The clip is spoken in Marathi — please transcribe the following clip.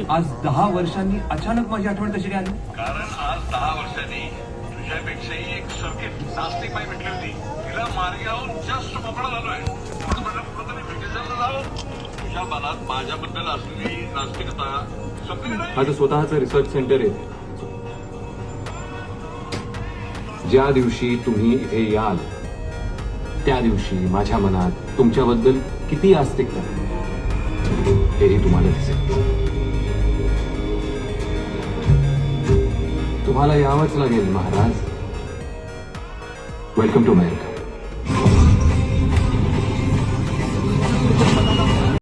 आज 10 वर्षांनी अचानक माझी आठवण कशी काय आली? कारण आज 10 वर्षांनी तुझ्यापेक्षाही एक सर्किट नास्तिक बाई भेटली होती. तिला मार्गी लावून जस्ट मोकळा झालोय. म्हणून म्हटलं कुठंतरी ब्रिटिशांना जावं. तुझ्या मनात माझ्याबद्दल असलेली नास्तिकता संपली नाही. माझं स्वतःचं रिसर्च सेंटर आहे. ज्या दिवशी तुम्ही इथे याल त्या दिवशी माझ्या मनात तुमच्याबद्दल किती आस्तिकता हेही तुम्हाला दिसेल. तुम्हाला यावंच लागेल महाराज. Welcome to America.